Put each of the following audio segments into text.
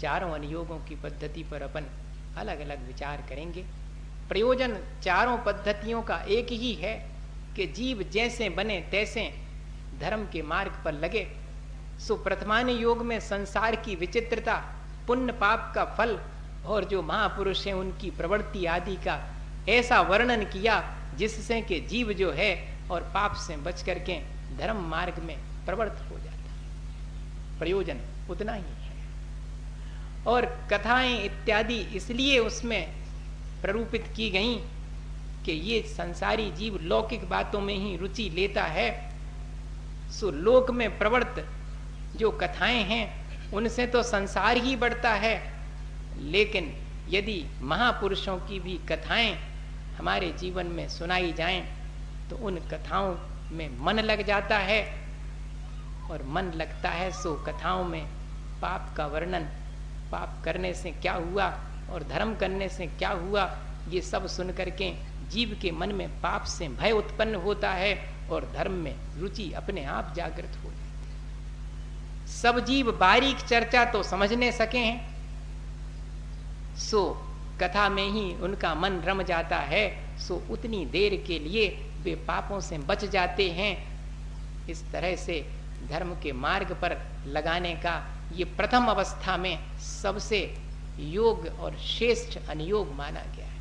चारों अनुयोगों की पद्धति पर अपन अलग अलग विचार करेंगे। प्रयोजन चारों पद्धतियों का एक ही है कि जीव जैसे बने तैसे धर्म के मार्ग पर लगे। सो प्रथमान योग में संसार की विचित्रता, पुण्य पाप का फल और जो महापुरुष हैं उनकी प्रवृत्ति आदि का ऐसा वर्णन किया जिससे कि जीव जो है और पाप से बच करके धर्म मार्ग में प्रवृत्त हो जाता है। प्रयोजन उतना ही है। और कथाएं इत्यादि इसलिए उसमें प्ररूपित की गई कि ये संसारी जीव लौकिक बातों में ही रुचि लेता है। सो लोक में प्रवृत्त जो कथाएं हैं उनसे तो संसार ही बढ़ता है, लेकिन यदि महापुरुषों की भी कथाएं हमारे जीवन में सुनाई जाएं तो उन कथाओं में मन लग जाता है। और मन लगता है सो कथाओं में पाप का वर्णन, पाप करने से क्या हुआ और धर्म करने से क्या हुआ, ये सब सुन करके जीव के मन में पाप से भय उत्पन्न होता है और धर्म में रुचि अपने आप जागृत हो जाती है। सब जीव बारीक चर्चा तो समझ नहीं सके हैं, सो कथा में ही उनका मन रम जाता है। सो उतनी देर के लिए वे पापों से बच जाते हैं। इस तरह से धर्म के मार्ग पर लगाने का ये प्रथम अवस्था में सबसे योग और श्रेष्ठ अनुयोग माना गया है।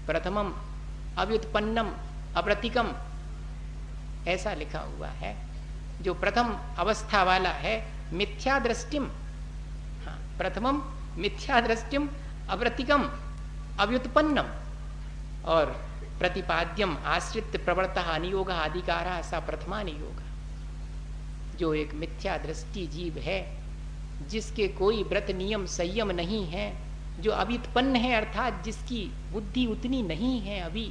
प्रथमम अव्युत्पन्नम अप्रतिकम ऐसा लिखा हुआ है। जो प्रथम अवस्था वाला है मिथ्या दृष्टिम, हाँ, प्रथमम मिथ्या दृष्टिम अप्रतिकम अव्युत्पन्नम और प्रतिपाद्यम आश्रित प्रवृत्त अनुयोग अधिकारा सा प्रथमानुयोग। जो एक मिथ्या दृष्टि जीव है जिसके कोई व्रत नियम संयम नहीं है, जो अव्युत्पन्न है अर्थात जिसकी बुद्धि उतनी नहीं है, अभी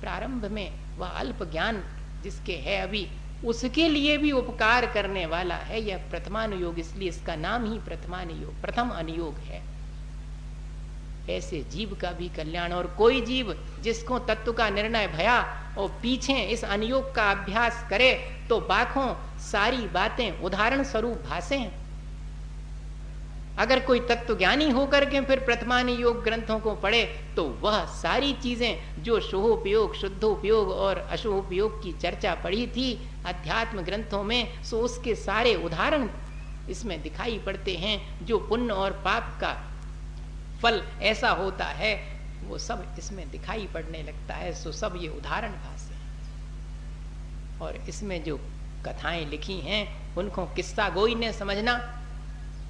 प्रारंभ में वह अल्प ज्ञान जिसके है अभी, उसके लिए भी उपकार करने वाला है यह प्रथमानुयोग। इसलिए इसका नाम ही प्रथमानुयोग, प्रथम अनुयोग है। ऐसे जीव का भी कल्याण। और कोई जीव जिसको तत्व का निर्णय भया और पीछे इस अनुयोग का अभ्यास करे तो बाखों सारी बातें उदाहरण स्वरूप भासे हैं। अगर कोई तत्व ज्ञानी होकर के फिर प्रथमानुयोग ग्रंथों को पढ़े तो वह सारी चीजें जो शुभोपयोग शुद्धोपयोग और अशुभोपयोग की चर्चा पढ़ी थी अध्यात्म ग्रंथों में, सो उसके सारे उदाहरण इसमें दिखाई पड़ते हैं। जो पुण्य और पाप का फल ऐसा होता है वो सब इसमें दिखाई पड़ने लगता है। सो सब ये उदाहरण भाषे हैं। और इसमें जो कथाएं लिखी हैं उनको किस्सा गोई ने समझना,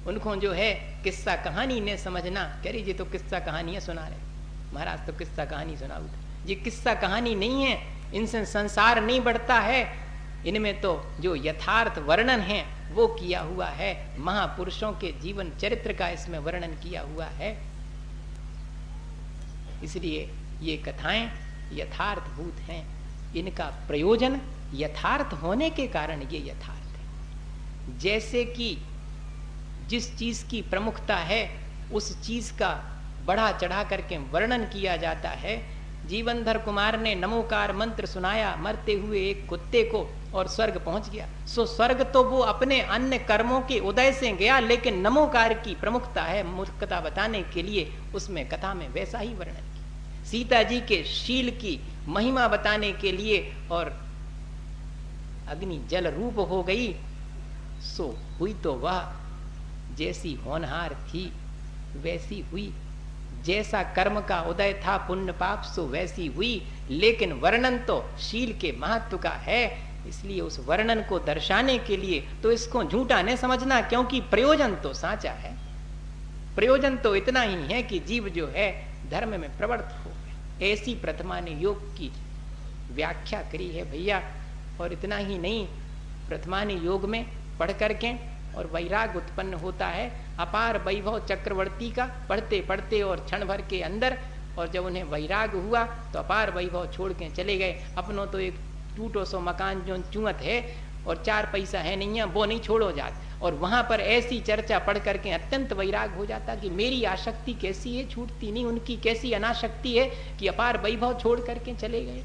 उनको जो है किस्सा कहानी ने समझना। कह रही जी तो किस्सा कहानियां सुना रहे महाराज, तो किस्सा कहानी सुनाओ। ये किस्सा कहानी नहीं है, इनसे संसार नहीं बढ़ता है। इनमें तो जो यथार्थ वर्णन है वो किया हुआ है, महापुरुषों के जीवन चरित्र का इसमें वर्णन किया हुआ है। इसलिए ये कथाएं यथार्थभूत हैं। इनका प्रयोजन यथार्थ होने के कारण ये यथार्थ है। जैसे कि जिस चीज की प्रमुखता है उस चीज का बढ़ा चढ़ा करके वर्णन किया जाता है। जीवनधर कुमार ने नमोकार मंत्र सुनाया मरते हुए एक कुत्ते को और स्वर्ग पहुंच गया। सो स्वर्ग तो वो अपने अन्य कर्मों के उदय से गया, लेकिन नमोकार की प्रमुखता है मूर्खता बताने के लिए उसमें कथा में वैसा ही वर्णन किया। सीता जी के शील की महिमा बताने के लिए और अग्नि जल रूप हो गई। सो हुई तो वह जैसी होनहार थी वैसी हुई, जैसा कर्म का उदय था पुण्य पाप सो वैसी हुई, लेकिन वर्णन तो शील के महत्व का है। इसलिए उस वर्णन को दर्शाने के लिए तो इसको झूठा नहीं समझना, क्योंकि प्रयोजन तो साचा है। प्रयोजन तो इतना ही है कि जीव जो है धर्म में प्रवृत्त हो गए। ऐसी प्रथमानुयोग की व्याख्या करी है भैया। और इतना ही नहीं, प्रथमानुयोग में पढ़ करके और वैराग उत्पन्न होता है अपार वैभव चक्रवर्ती का, पढ़ते पढ़ते और क्षण भर के अंदर। और जब उन्हें वैराग हुआ तो अपार वैभव छोड़ के चले गए। अपनों तो एक टूटो सो मकान जो चुअत है और 4 पैसा है नहीं है वो नहीं छोड़ो जात। और वहां पर ऐसी चर्चा पढ़ करके अत्यंत वैराग हो जाता कि मेरी आसक्ति कैसी है, छूटती नहीं, उनकी कैसी अनासक्ति है कि अपार वैभव छोड़ करके चले गए।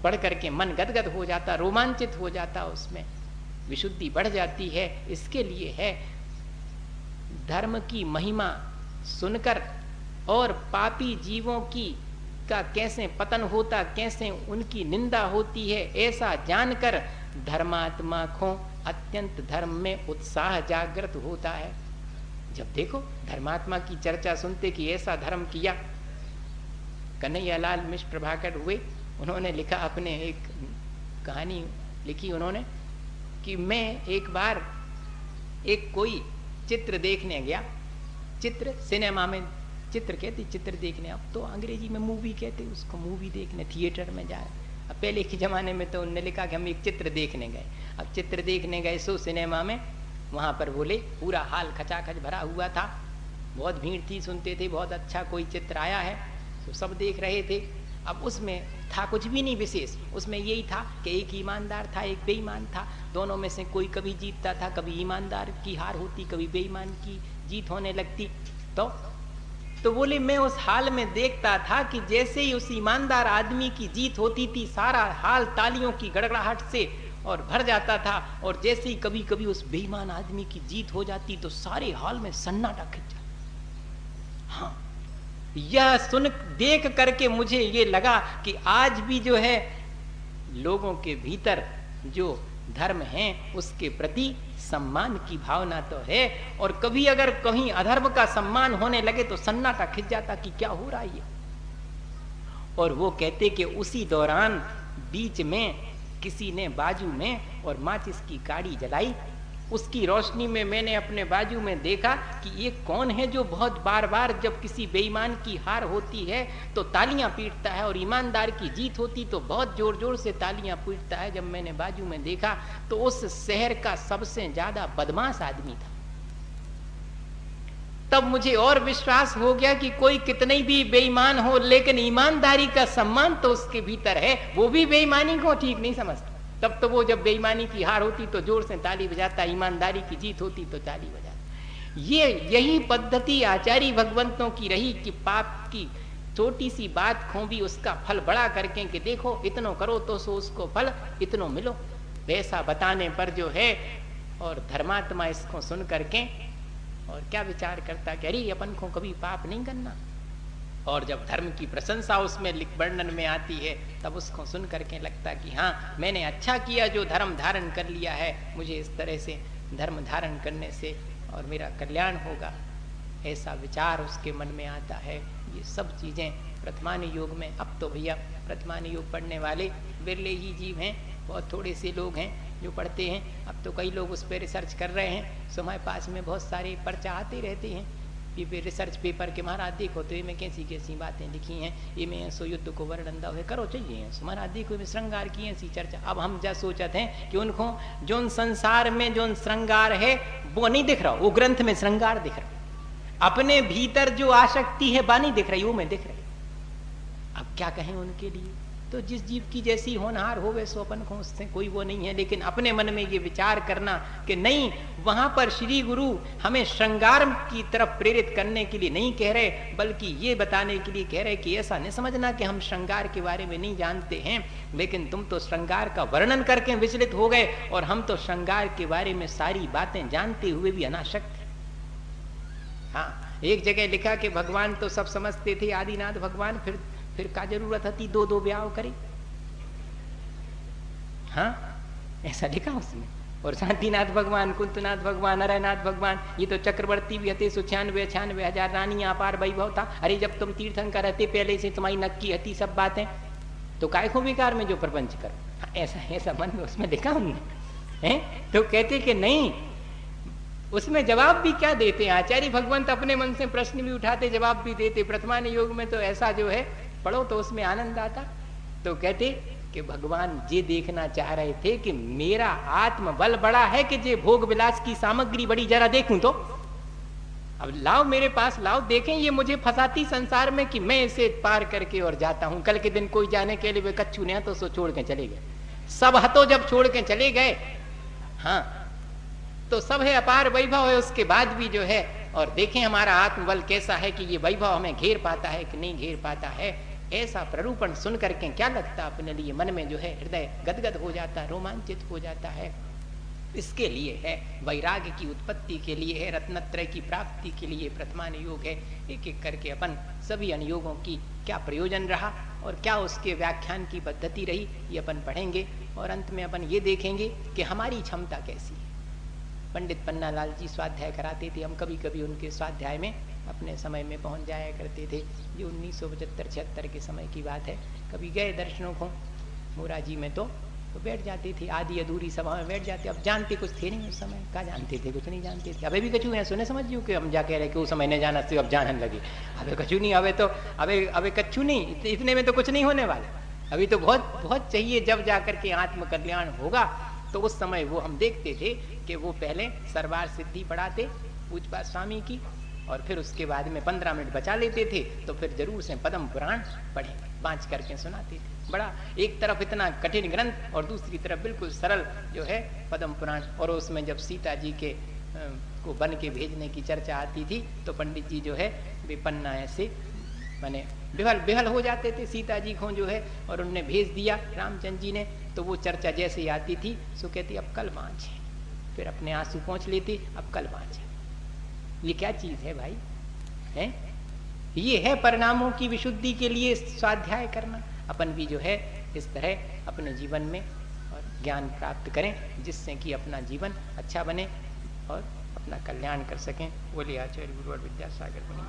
पढ़ करके मन गदगद हो जाता, रोमांचित हो जाता, उसमें विशुद्धि बढ़ जाती है। इसके लिए है धर्म की महिमा सुनकर और पापी जीवों की का कैसे पतन होता, कैसे उनकी निंदा होती है, ऐसा जानकर धर्मात्मा को अत्यंत धर्म में उत्साह जागृत होता है। जब देखो धर्मात्मा की चर्चा सुनते कि ऐसा धर्म किया। कन्हैयालाल मिश्र प्रभाकर हुए, उन्होंने लिखा, अपने एक कहानी लिखी उन्होंने कि मैं एक बार एक कोई चित्र देखने गया। चित्र सिनेमा में चित्र कहते, चित्र देखने, अब तो अंग्रेजी में मूवी कहते उसको, मूवी देखने थिएटर में जाए। अब पहले के जमाने में तो उन्होंने लिखा कि हम एक चित्र देखने गए। अब चित्र देखने गए सो सिनेमा में, वहां पर बोले पूरा हाल खचाखच भरा हुआ था, बहुत भीड़ थी, सुनते थे बहुत अच्छा कोई चित्र आया है, तो सब देख रहे थे। अब उसमें था कुछ भी नहीं विशेष, उसमें यही था कि एक ईमानदार था एक बेईमान था, दोनों में से कोई कभी जीतता था, कभी ईमानदार की हार होती, कभी बेईमान की जीत होने लगती। तो बोले मैं उस हाल में देखता था कि जैसे ही उस ईमानदार आदमी की जीत होती थी, सारा हाल तालियों की गड़गड़ाहट से और भर जाता था, और जैसे ही कभी कभी उस बेईमान आदमी की जीत हो जाती तो सारे हाल में सन्नाटा खिंच जाता। हाँ, यह सुन देख करके मुझे ये लगा कि आज भी जो है लोगों के भीतर जो धर्म है उसके प्रति सम्मान की भावना तो है, और कभी अगर कहीं अधर्म का सम्मान होने लगे तो सन्नाटा खिंच जाता कि क्या हो रहा है। और वो कहते कि उसी दौरान बीच में किसी ने बाजू में और माचिस की काड़ी जलाई, उसकी रोशनी में मैंने अपने बाजू में देखा कि ये कौन है जो बहुत बार बार जब किसी बेईमान की हार होती है तो तालियां पीटता है, और ईमानदार की जीत होती तो बहुत जोर जोर से तालियां पीटता है। जब मैंने बाजू में देखा तो उस शहर का सबसे ज्यादा बदमाश आदमी था। तब मुझे और विश्वास हो गया कि कोई कितने भी बेईमान हो लेकिन ईमानदारी का सम्मान तो उसके भीतर है, वो भी बेईमानी को ठीक नहीं समझता। तब तो वो जब बेईमानी की हार होती तो जोर से ताली बजाता, ईमानदारी की जीत होती तो ताली बजाता। यही पद्धति आचार्य भगवंतों की रही कि पाप की छोटी सी बात को भी उसका फल बड़ा करके कि देखो इतनो करो तो सो उसको फल इतनो मिलो, वैसा बताने पर जो है, और धर्मात्मा इसको सुन करके और क्या विचार करता कि अरे अपन को कभी पाप नहीं करना, और जब धर्म की प्रशंसा उसमें वर्णन में आती है तब उसको सुन करके लगता कि हाँ मैंने अच्छा किया जो धर्म धारण कर लिया है, मुझे इस तरह से धर्म धारण करने से और मेरा कल्याण होगा, ऐसा विचार उसके मन में आता है। ये सब चीजें प्रथमान योग में, अब तो भैया प्रथमान योग पढ़ने वाले विरले ही जीव हैं, बहुत थोड़े से लोग हैं जो पढ़ते हैं। अब तो कई लोग उस पर रिसर्च कर रहे हैं, सो हमारे पास में बहुत सारे पर्चा आते रहते हैं ये रिसर्च पेपर के, महाराज देखो तो इनमें कैसी कैसी बातें लिखी हैं, इनमें सो युद्ध को वर्णन है करो चाहिए, महाराज देखो में श्रृंगार की ऐसी चर्चा। अब हम जा सोचते हैं कि उनको जो संसार में जो श्रृंगार है वो नहीं दिख रहा, वो ग्रंथ में श्रृंगार दिख रहा, अपने भीतर जो आसक्ति है वो नहीं दिख रही, वो मैं दिख रही। अब क्या कहें उनके लिए, तो जिस जीव की जैसी होनहार हो वैसो अपन को उससे कोई वो नहीं है। लेकिन अपने मन में ये विचार करना कि नहीं, वहां पर श्री गुरु हमें श्रृंगार की तरफ प्रेरित करने के लिए नहीं कह रहे, बल्कि ये बताने के लिए कह रहे कि ऐसा नहीं समझना कि हम श्रृंगार के बारे में नहीं जानते हैं, लेकिन तुम तो श्रृंगार का वर्णन करके विचलित हो गए, और हम तो श्रृंगार के बारे में सारी बातें जानते हुए भी अनासक्त हैं। हाँ, एक जगह लिखा कि भगवान तो सब समझते थे आदिनाथ भगवान, फिर का जरूरत थी दो ब्याह करे। हाँ, ऐसा लिखा उसमें। और शांतिनाथ भगवान, कुंतनाथ भगवान, हरनाथ भगवान, ये तो चक्रवर्ती भी हते, 96,000 रानियां अपार वैभव था। अरे जब तुम तीर्थंकर रहते पहले से तुम्हारी नक्की हती सब बातें, तो काय को बेकार में जो प्रपंच करो। हाँ, ऐसा मन में उसमें लिखा हमने है। तो कहते कि नहीं, उसमें जवाब भी क्या देते हैं आचार्य भगवंत, अपने मन से प्रश्न भी उठाते, जवाब भी देते। प्रथमान योग में तो ऐसा जो है पढ़ो तो उसमें आनंद आता। तो कहते कि भगवान ये देखना चाह रहे थे कि मेरा आत्म बल बड़ा है कि जे भोग विलास की सामग्री बड़ी, जरा देखूं तो, अब लाओ मेरे पास लाओ, देखें ये मुझे फंसाती संसार में कि मैं इसे पार करके और जाता हूं। कल के दिन कोई जाने के लिए वे कच्छू ने तो सो छोड़ के चले गए, सब हतो जब छोड़ के चले गए। हाँ, तो सब है अपार वैभव है, उसके बाद भी जो है, और देखें हमारा आत्मबल कैसा है कि ये वैभव हमें घेर पाता है कि नहीं घेर पाता है। ऐसा प्ररूपण सुन करके क्या लगता अपने लिए, मन में जो है हृदय गदगद हो जाता, रोमांचित हो जाता है। इसके लिए है, वैराग्य की उत्पत्ति के लिए है, रत्नत्रय की प्राप्ति के लिए प्रथमान योग है। एक एक करके अपन सभी अनुयोगों की क्या प्रयोजन रहा और क्या उसके व्याख्यान की पद्धति रही, ये अपन पढ़ेंगे और अंत में अपन ये देखेंगे कि हमारी क्षमता कैसी है। पंडित पन्नालाल जी स्वाध्याय कराते थे, हम कभी कभी उनके स्वाध्याय में अपने समय में पहुंच जाया करते थे। ये 1975-76 के समय की बात है। कभी गए दर्शनों को मोराजी में तो बैठ जाते थे, आधी अधूरी सभा में बैठ जाते। अब जानते कुछ थे नहीं उस समय, क्या जानते थे, कुछ नहीं जानते थे। अबे भी कछु है सुने समझ कि हम जा कह रहे कि उस समय नहीं जाना से अब जानने लगे। अबे कछु नहीं, अबे कछु नहीं, इतने में तो कुछ नहीं होने वाला। अभी तो बहुत बहुत चाहिए। जब जाकर के आत्म कल्याण होगा तो उस समय वो हम देखते थे कि वो पहले सरवार सिद्धि पढ़ाते पूजपाद स्वामी की, और फिर उसके बाद में 15 मिनट बचा लेते थे तो फिर जरूर से पद्म पुराण पढ़े बाँच करके सुनाते थे। बड़ा एक तरफ इतना कठिन ग्रंथ और दूसरी तरफ बिल्कुल सरल जो है पद्म पुराण। और उसमें जब सीता जी के को बन के भेजने की चर्चा आती थी तो पंडित जी जो है वे पन्ना ऐसे माने बेहल हो जाते थे सीता जी को जो है, और उनने भेज दिया रामचंद्र जी ने। तो वो चर्चा जैसे ही आती थी सो कहती अब कल बाँचे, फिर अपने आंसू पहुँच लेती, अब कल बाँचे। ये क्या चीज है भाई, है ये है परिणामों की विशुद्धि के लिए स्वाध्याय करना। अपन भी जो है इस तरह अपने जीवन में और ज्ञान प्राप्त करें जिससे कि अपना जीवन अच्छा बने और अपना कल्याण कर सकें। बोलिए आचार्य गुरुवर विद्यासागर मुनि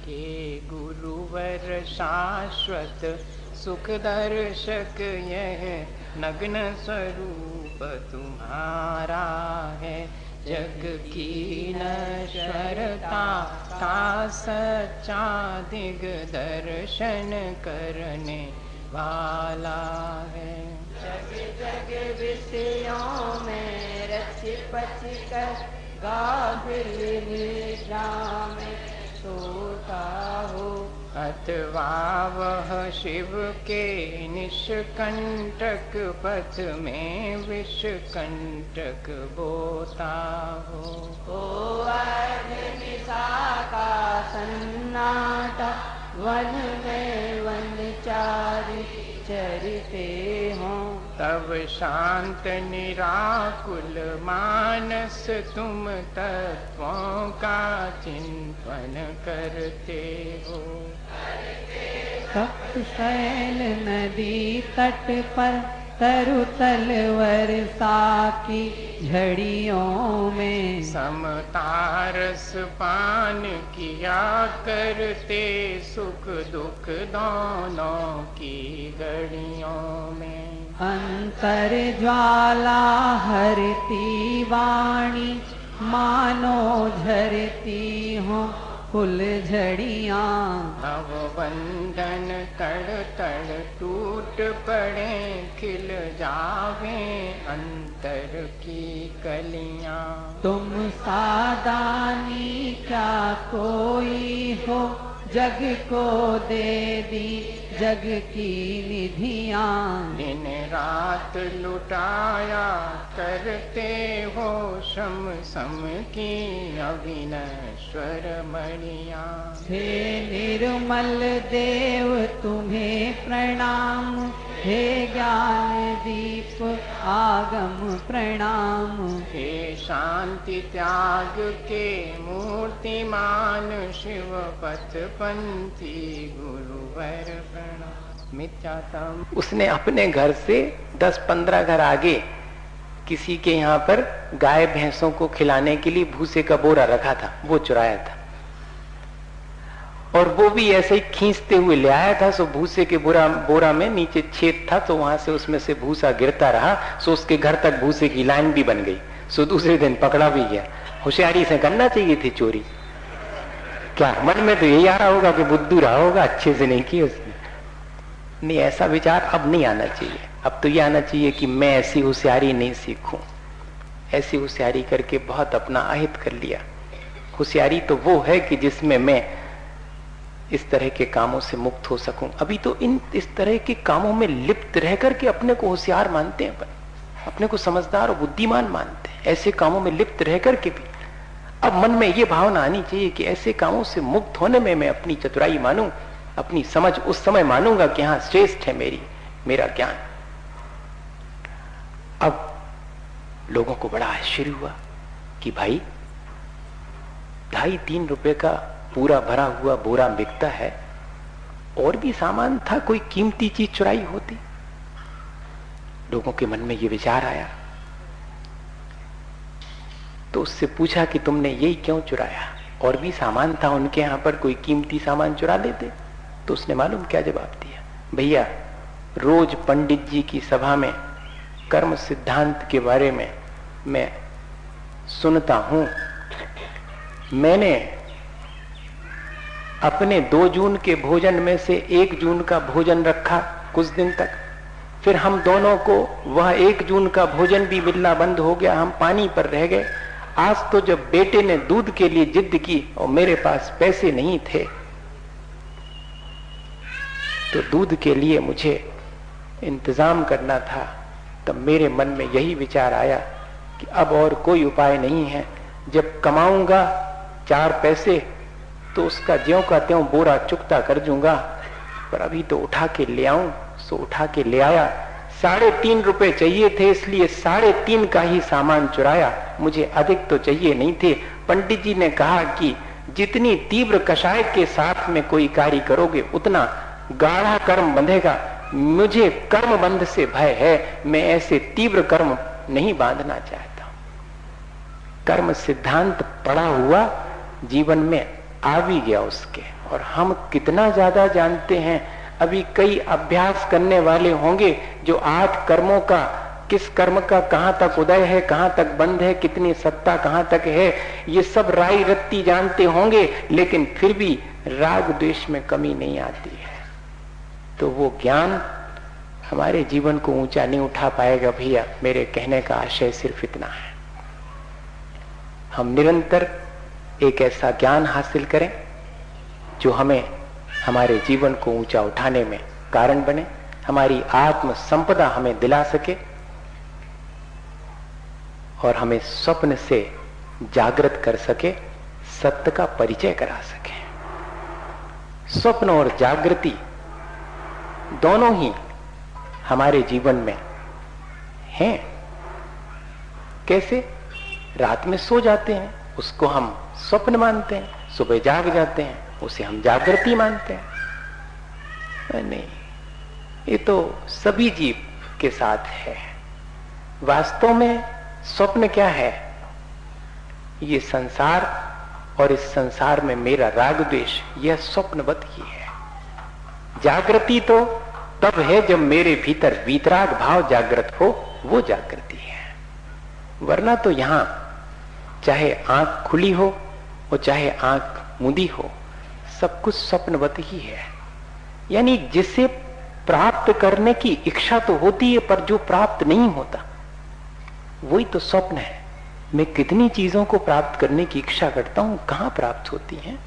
के गुरुवर शाश्वत सुख दर्शक यह नग्न स्वरूप तुम्हारा है। जग की नश्वरता का सच्चा दिग्दर्शन करने वाला है। जग जग विषयों में रच पच कर गाफिल निद्रा में सोता हो, अथवा वह शिव के निष्कंटक पथ में विषकंटक बोता हो। निशा का सन्नाटा वन में वनचारी चरते हों, तब शांत निराकुल मानस तुम तत्वों का चिंतन करते हो। शैल नदी तट पर तरुतल वर्षा की झड़ियों में समतारस पान किया करते सुख दुख दोनों की घड़ियों में। अंतर ज्वाला हरती वाणी मानो झरती हो फूल झड़ियाँ। नव बंधन तड़ तड़ टूट पड़े खिल जावे अंतर की कलियाँ। तुम सादानी क्या कोई हो जग को दे दी जग की निधियाँ। दिन रात लुटाया करते हो श्रम सम की अविनश्वर मणियाँ। हे निर्मल देव तुम्हें प्रणाम, हे ज्ञान दीप आगम प्रणाम। हे शांति त्याग के मूर्तिमान शिव पथ पंथी गुरुवर प्रणाम। मिथ्यातम उसने अपने घर से 10-15 घर आगे किसी के यहाँ पर गाय भैंसों को खिलाने के लिए भूसे का बोरा रखा था, वो चुराया था। और वो भी ऐसे ही खींचते हुए ले आया था। सो भूसे के बोरा में नीचे छेद था, तो वहां से उसमें से भूसा गिरता रहा। सो उसके घर तक भूसे की लाइन भी बन गई। सो दूसरे दिन पकड़ा भी गया। होशियारी से करना चाहिए थी चोरी। क्या मन में तो यही आ रहा होगा कि बुद्धू रहा होगा, अच्छे से नहीं की उसने। नहीं, ऐसा विचार अब नहीं आना चाहिए। अब तो ये आना चाहिए कि मैं ऐसी होशियारी नहीं सीखूं। ऐसी होशियारी करके बहुत अपना अहित कर लिया। होशियारी तो वो है कि जिसमें मैं इस तरह के कामों से मुक्त हो सकूं। अभी तो इस तरह के कामों में लिप्त रह करके अपने को होशियार मानते हैं, अपने को समझदार और बुद्धिमान मानते हैं। ऐसे कामों में लिप्त रह करके भी अब मन में ये भावना आनी चाहिए कि ऐसे कामों से मुक्त होने में मैं अपनी चतुराई मानूं, अपनी समझ उस समय मानूंगा कि हाँ श्रेष्ठ है मेरा ज्ञान। अब लोगों को बड़ा आश्चर्य हुआ कि भाई 2.5-3 रुपए का पूरा भरा हुआ बोरा बिकता है, और भी सामान था, कोई कीमती चीज चुराई होती। लोगों के मन में ये विचार आया, तो उससे पूछा कि तुमने यही क्यों चुराया, और भी सामान था उनके यहां पर, कोई कीमती सामान चुरा लेते। तो उसने मालूम क्या जवाब दिया, भैया रोज पंडित जी की सभा में कर्म सिद्धांत के बारे में मैं सुनता हूं। मैंने अपने 2 जून के भोजन में से 1 जून का भोजन रखा कुछ दिन तक, फिर हम दोनों को वह 1 जून का भोजन भी मिलना बंद हो गया, हम पानी पर रह गए। आज तो जब बेटे ने दूध के लिए जिद की और मेरे पास पैसे नहीं थे, तो दूध के लिए मुझे इंतजाम करना था, तब मेरे मन में यही विचार आया कि अब और कोई उपाय नहीं है। जब कमाऊंगा 4 पैसे तो उसका ज्यों का त्यों बोरा चुकता कर दूंगा, पर अभी तो उठा के ले आऊं। सो उठा के ले आया। 3.5 रुपए चाहिए थे, इसलिए 3.5 का ही सामान चुराया, मुझे अधिक तो चाहिए नहीं थे। पंडित जी ने कहा कि जितनी तीव्र कषाय के साथ में कोई कार्य करोगे उतना गाढ़ा कर्म बंधेगा। मुझे कर्म बंध से भय है, मैं ऐसे तीव्र कर्म नहीं बांधना चाहता। कर्म सिद्धांत पड़ा हुआ जीवन में आ भी गया उसके, और हम कितना ज्यादा जानते हैं। अभी कई अभ्यास करने वाले होंगे जो 8 कर्मों का, किस कर्म का कहां तक उदय है, कहां तक बंद है, कितनी सत्ता कहां तक है, ये सब राई रत्ती जानते होंगे, लेकिन फिर भी राग द्वेष में कमी नहीं आती है। तो वो ज्ञान हमारे जीवन को ऊंचा नहीं उठा पाएगा। भैया मेरे कहने का आशय सिर्फ इतना है, हम निरंतर एक ऐसा ज्ञान हासिल करें जो हमें हमारे जीवन को ऊंचा उठाने में कारण बने, हमारी आत्म संपदा हमें दिला सके और हमें स्वप्न से जागृत कर सके, सत्य का परिचय करा सके। स्वप्न और जागृति दोनों ही हमारे जीवन में हैं। कैसे? रात में सो जाते हैं, उसको हम स्वप्न मानते हैं, सुबह जाग जाते हैं, उसे हम जागृति मानते हैं। नहीं, ये तो सभी जीव के साथ है। वास्तव में स्वप्न क्या है? ये संसार और इस संसार में मेरा राग द्वेष, यह स्वप्नवत ही है। जागृति तो तब है जब मेरे भीतर वीतराग भाव जागृत हो, वो जागृति है। वरना तो यहां चाहे आंख खुली हो और चाहे आंख मुदी हो, सब कुछ स्वप्नवत ही है। यानी जिसे प्राप्त करने की इच्छा तो होती है, पर जो प्राप्त नहीं होता वही तो स्वप्न है। मैं कितनी चीजों को प्राप्त करने की इच्छा करता हूं, कहां प्राप्त होती हैं?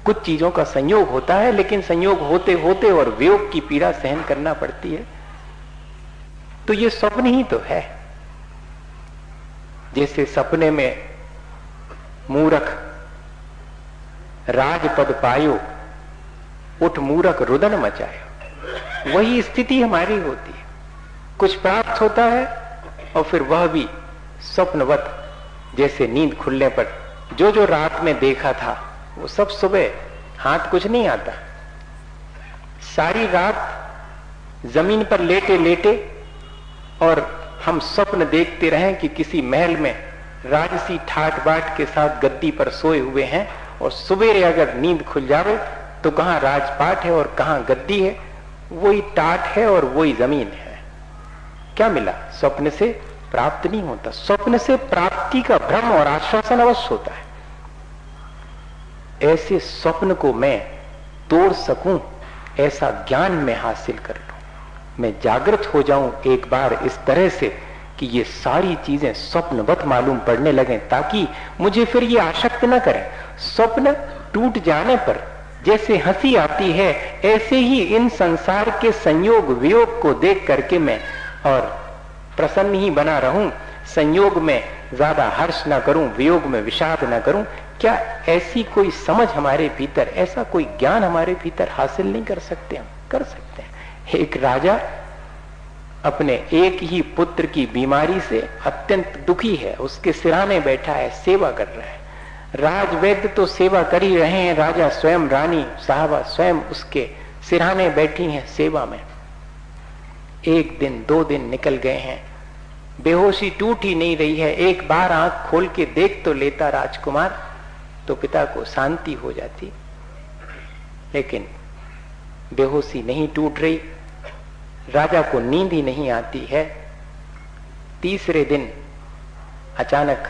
कुछ चीजों का संयोग होता है, लेकिन संयोग होते होते और वियोग की पीड़ा सहन करना पड़ती है, तो ये स्वप्न ही तो है। जैसे सपने में मूरख राजपद पायो, उठ मूरख रुदन मचायो, वही स्थिति हमारी होती है। कुछ प्राप्त होता है और फिर वह भी स्वप्नवत, जैसे नींद खुलने पर जो जो रात में देखा था वो सब सुबह हाथ कुछ नहीं आता। सारी रात जमीन पर लेटे लेटे और हम स्वप्न देखते रहे कि किसी महल में राजसी ठाट बाट के साथ गद्दी पर सोए हुए हैं, और सवेरे अगर नींद खुल जावे तो कहां राजपाट है और कहां गद्दी है, वही टाट है और वही जमीन है। क्या मिला? स्वप्न से प्राप्त नहीं होता। स्वप्न से प्राप्ति का भ्रम और आश्वासन अवश्य होता है। ऐसे स्वप्न को मैं तोड़ सकूं, ऐसा ज्ञान मैं हासिल कर लूं, मैं जागृत हो जाऊं एक बार इस तरह से कि ये सारी चीजें स्वप्नवत मालूम पड़ने लगे, ताकि मुझे फिर ये आसक्त न करें। स्वप्न टूट जाने पर जैसे हंसी आती है, ऐसे ही इन संसार के संयोग वियोग को देख करके मैं और प्रसन्न ही बना रहूं, संयोग में ज्यादा हर्ष ना करूं, वियोग में विषाद ना करूं। क्या ऐसी कोई समझ हमारे भीतर, ऐसा कोई ज्ञान हमारे भीतर हासिल नहीं कर सकते? हम कर सकते हैं। एक राजा अपने एक ही पुत्र की बीमारी से अत्यंत दुखी है, उसके सिराने बैठा है, सेवा कर रहा है। राजवैद्य तो सेवा कर ही रहे हैं, राजा स्वयं, रानी साहबा स्वयं उसके सिराने बैठी हैं सेवा में। 1 दिन 2 दिन निकल गए हैं, बेहोशी टूट ही नहीं रही है। एक बार आंख खोल के देख तो लेता राजकुमार, तो पिता को शांति हो जाती, लेकिन बेहोशी नहीं टूट रही, राजा को नींद ही नहीं आती है। तीसरे दिन अचानक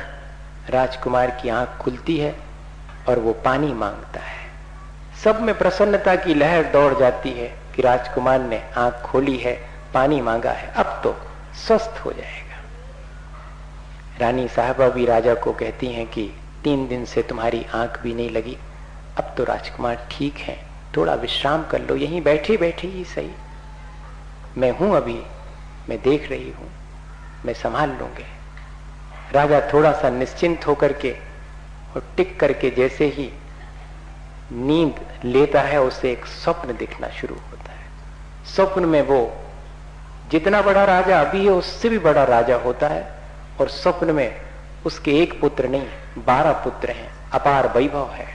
राजकुमार की आंख खुलती है और वो पानी मांगता है। सब में प्रसन्नता की लहर दौड़ जाती है कि राजकुमार ने आंख खोली है, पानी मांगा है, अब तो स्वस्थ हो जाएगा। रानी साहबा भी राजा को कहती हैं कि 3 दिन से तुम्हारी आंख भी नहीं लगी, अब तो राजकुमार ठीक है, थोड़ा विश्राम कर लो, यहीं बैठे बैठे ही सही, मैं हूं अभी, मैं देख रही हूं, मैं संभाल लूंगे। राजा थोड़ा सा निश्चिंत होकर के और टिक करके जैसे ही नींद लेता है, उसे एक स्वप्न दिखना शुरू होता है। स्वप्न में वो जितना बड़ा राजा अभी है उससे भी बड़ा राजा होता है, और स्वप्न में उसके एक पुत्र नहीं 12 पुत्र हैं, अपार वैभव है,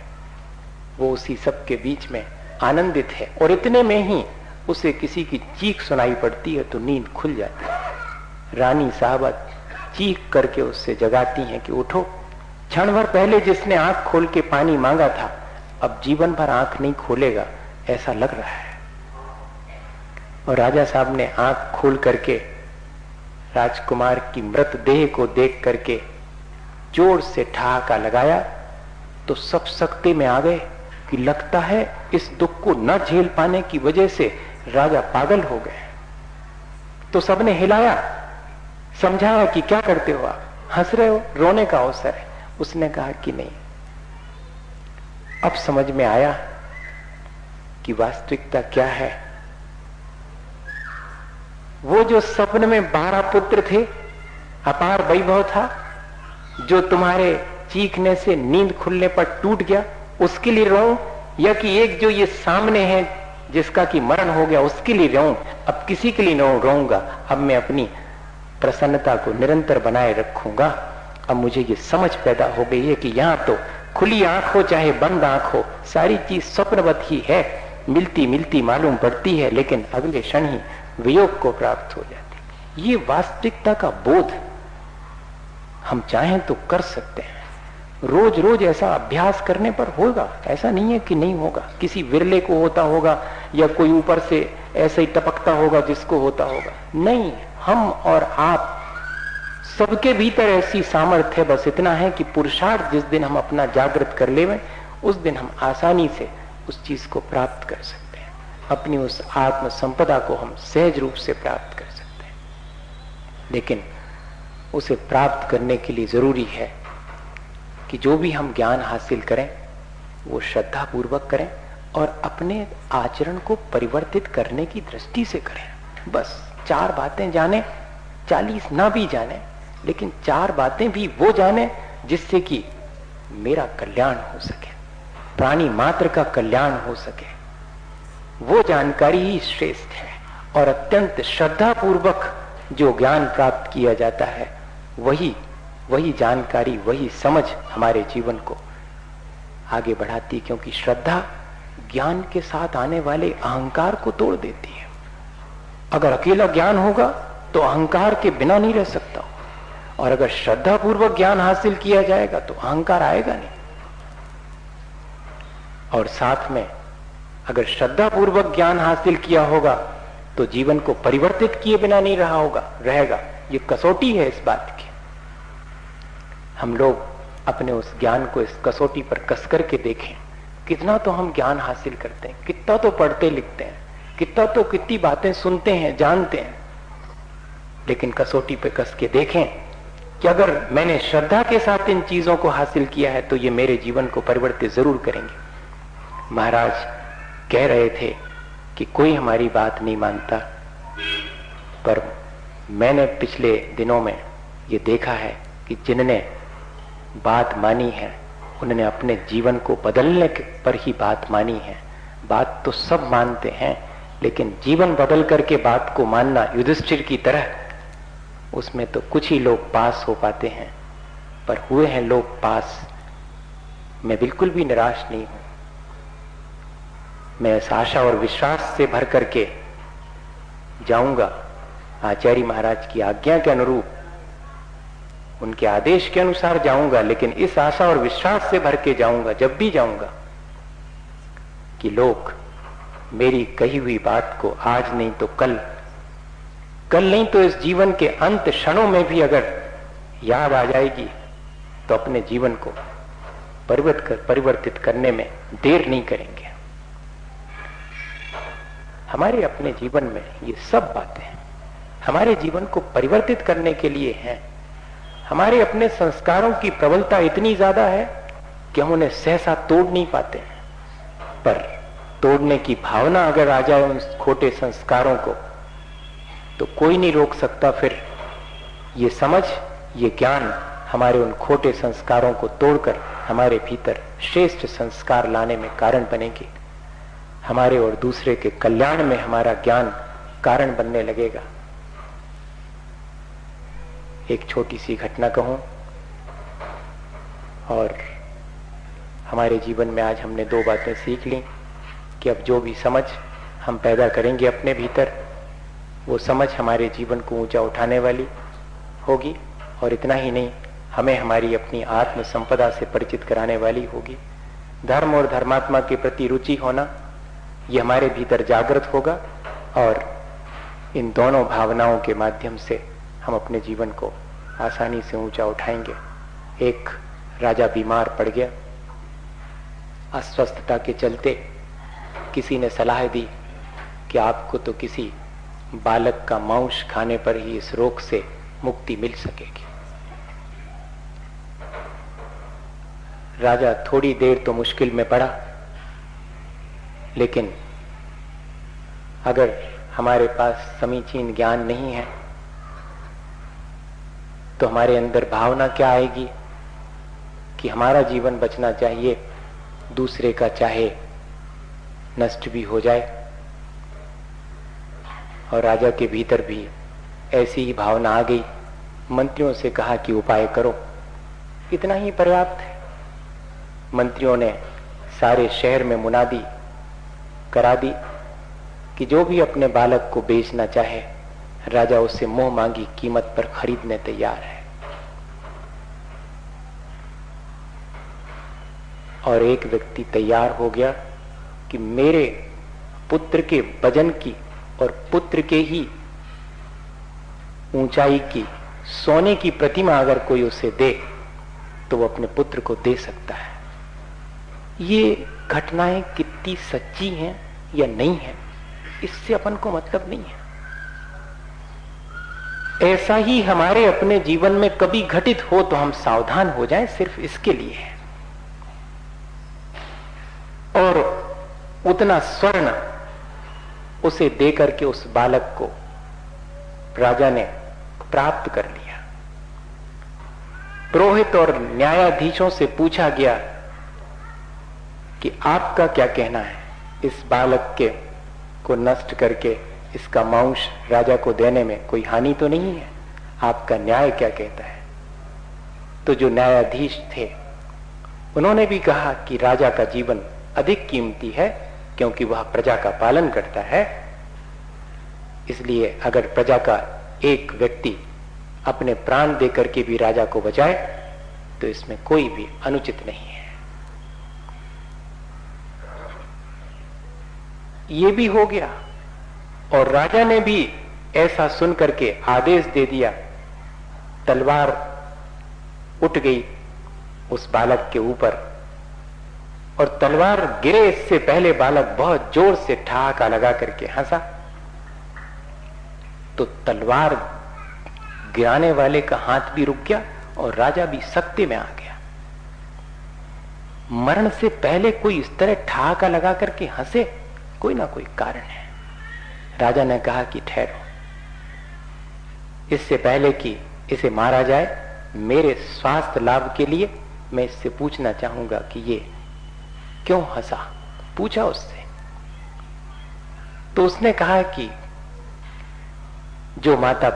वो उसी सब के बीच में आनंदित है। और इतने में ही उसे किसी की चीख सुनाई पड़ती है तो नींद खुल जाती है। रानी साहबा चीख करके उससे जगाती हैं कि उठो, क्षण भर पहले जिसने आंख खोल के पानी मांगा था अब जीवन भर आंख नहीं खोलेगा ऐसा लग रहा है। और राजा साहब ने आंख खोल करके राजकुमार की मृतदेह को देख करके जोर से ठहाका लगाया तो सब सकते में आ गए कि लगता है इस दुख को न झेल पाने की वजह से राजा पागल हो गए। तो सबने हिलाया, समझाया कि क्या करते हो आप, हंस रहे हो, रोने का अवसर है। उसने कहा कि नहीं, अब समझ में आया कि वास्तविकता क्या है। वो जो सपने में 12 पुत्र थे, अपार वैभव था, जो तुम्हारे चीखने से नींद खुलने पर टूट गया, उसके लिए रोऊं, या कि एक जो ये सामने है जिसका कि मरण हो गया उसके लिए रोऊं? अब किसी के लिए नहीं रोऊंगा, अब मैं अपनी प्रसन्नता को निरंतर बनाए रखूंगा। अब मुझे ये समझ पैदा हो गई है कि यहां तो खुली आंख हो चाहे बंद आंख हो, सारी चीज स्वप्नवत ही है, मिलती मिलती मालूम पड़ती है, लेकिन अगले क्षण ही वियोग को प्राप्त हो जाती। ये वास्तविकता का बोध हम चाहें तो कर सकते हैं। रोज रोज ऐसा अभ्यास करने पर होगा, ऐसा नहीं है कि नहीं होगा। किसी विरले को होता होगा या कोई ऊपर से ऐसे ही टपकता होगा जिसको होता होगा, नहीं, हम और आप सबके भीतर ऐसी सामर्थ्य है। बस इतना है कि पुरुषार्थ जिस दिन हम अपना जागृत कर लें, उस दिन हम आसानी से उस चीज को प्राप्त कर सकते हैं। अपनी उस आत्म संपदा को हम सहज रूप से प्राप्त कर सकते हैं। लेकिन उसे प्राप्त करने के लिए जरूरी है कि जो भी हम ज्ञान हासिल करें वो श्रद्धा पूर्वक करें और अपने आचरण को परिवर्तित करने की दृष्टि से करें। बस 4 बातें जाने, 40 ना भी जाने, लेकिन 4 बातें भी वो जाने जिससे कि मेरा कल्याण हो सके, प्राणी मात्र का कल्याण हो सके। वो जानकारी ही श्रेष्ठ है। और अत्यंत श्रद्धा पूर्वक जो ज्ञान प्राप्त किया जाता है, वही जानकारी, वही समझ हमारे जीवन को आगे बढ़ाती, क्योंकि श्रद्धा ज्ञान के साथ आने वाले अहंकार को तोड़ देती है। अगर अकेला ज्ञान होगा तो अहंकार के बिना नहीं रह सकता, और अगर श्रद्धा पूर्वक ज्ञान हासिल किया जाएगा तो अहंकार आएगा नहीं। और साथ में अगर श्रद्धा पूर्वक ज्ञान हासिल किया होगा तो जीवन को परिवर्तित किए बिना नहीं रहेगा। ये कसौटी है इस बात की। हम लोग अपने उस ज्ञान को इस कसौटी पर कस करके देखें, कितना तो हम ज्ञान हासिल करते हैं, कितना तो पढ़ते लिखते हैं, कितनी बातें सुनते हैं, जानते हैं, लेकिन कसौटी पे कस के देखें कि अगर मैंने श्रद्धा के साथ इन चीजों को हासिल किया है तो ये मेरे जीवन को परिवर्तित जरूर करेंगे। महाराज कह रहे थे कि कोई हमारी बात नहीं मानता, पर मैंने पिछले दिनों में ये देखा है कि जिन्होंने बात मानी है उन्होंने अपने जीवन को बदलने पर ही बात मानी है। बात तो सब मानते हैं, लेकिन जीवन बदल करके बात को मानना युधिष्ठिर की तरह, उसमें तो कुछ ही लोग पास हो पाते हैं, पर हुए हैं लोग पास। मैं बिल्कुल भी निराश नहीं हूं। मैं इस आशा और विश्वास से भर करके जाऊंगा, आचार्य महाराज की आज्ञा के अनुरूप, उनके आदेश के अनुसार जाऊंगा, लेकिन इस आशा और विश्वास से भर के जाऊंगा जब भी जाऊंगा कि लोग मेरी कही हुई बात को आज नहीं तो कल नहीं तो इस जीवन के अंत क्षणों में भी अगर याद आ जाएगी तो अपने जीवन को परिवर्तित करने में देर नहीं करेंगे। हमारे अपने जीवन में ये सब बातें हमारे जीवन को परिवर्तित करने के लिए हैं। हमारे अपने संस्कारों की प्रबलता इतनी ज्यादा है कि हम उन्हें सहसा तोड़ नहीं पाते हैं, पर तोड़ने की भावना अगर आ जाए उन खोटे संस्कारों को तो कोई नहीं रोक सकता। फिर ये समझ, ये ज्ञान हमारे उन खोटे संस्कारों को तोड़कर हमारे भीतर श्रेष्ठ संस्कार लाने में कारण बनेगी। हमारे और दूसरे के कल्याण में हमारा ज्ञान कारण बनने लगेगा। एक छोटी सी घटना कहूं, और हमारे जीवन में आज हमने दो बातें सीख ली कि अब जो भी समझ हम पैदा करेंगे अपने भीतर, वो समझ हमारे जीवन को ऊंचा उठाने वाली होगी, और इतना ही नहीं, हमें हमारी अपनी आत्म संपदा से परिचित कराने वाली होगी। धर्म और धर्मात्मा के प्रति रुचि होना, ये हमारे भीतर जागृत होगा, और इन दोनों भावनाओं के माध्यम से हम अपने जीवन को आसानी से ऊंचा उठाएंगे। एक राजा बीमार पड़ गया, अस्वस्थता के चलते किसी ने सलाह दी कि आपको तो किसी बालक का मांस खाने पर ही इस रोग से मुक्ति मिल सकेगी। राजा थोड़ी देर तो मुश्किल में पड़ा, लेकिन अगर हमारे पास समीचीन ज्ञान नहीं है तो हमारे अंदर भावना क्या आएगी कि हमारा जीवन बचना चाहिए, दूसरे का चाहे नष्ट भी हो जाए। और राजा के भीतर भी ऐसी ही भावना आ गई। मंत्रियों से कहा कि उपाय करो, इतना ही पर्याप्त है। मंत्रियों ने सारे शहर में मुनादी करा दी कि जो भी अपने बालक को बेचना चाहे, राजा उससे मुंह मांगी कीमत पर खरीदने तैयार है। और एक व्यक्ति तैयार हो गया कि मेरे पुत्र के वजन की और पुत्र के ही ऊंचाई की सोने की प्रतिमा अगर कोई उसे दे तो वो अपने पुत्र को दे सकता है। ये घटनाएं कितनी सच्ची हैं या नहीं है, इससे अपन को मतलब नहीं है। ऐसा ही हमारे अपने जीवन में कभी घटित हो तो हम सावधान हो जाएं, सिर्फ इसके लिए है। और उतना स्वर्ण उसे दे करके उस बालक को राजा ने प्राप्त कर लिया। पुरोहित और न्यायाधीशों से पूछा गया कि आपका क्या कहना है, इस बालक के को नष्ट करके इसका मांस राजा को देने में कोई हानि तो नहीं है, आपका न्याय क्या कहता है। तो जो न्यायाधीश थे उन्होंने भी कहा कि राजा का जीवन अधिक कीमती है, क्योंकि वह प्रजा का पालन करता है। इसलिए अगर प्रजा का एक व्यक्ति अपने प्राण देकर के भी राजा को बचाए तो इसमें कोई भी अनुचित नहीं है। ये भी हो गया, और राजा ने भी ऐसा सुन करके आदेश दे दिया। तलवार उठ गई उस बालक के ऊपर, और तलवार गिरे इससे पहले बालक बहुत जोर से ठहाका लगा करके हंसा, तो तलवार गिराने वाले का हाथ भी रुक गया और राजा भी सख्ती में आ गया। मरण से पहले कोई इस तरह ठहाका लगा करके हंसे, कोई ना कोई कारण है। राजा ने कहा कि ठहरो, इससे पहले कि इसे मारा जाए, मेरे स्वास्थ्य लाभ के लिए मैं इससे पूछना चाहूंगा कि ये क्यों हंसा। पूछा उससे। तो उसने कहा कि जो माता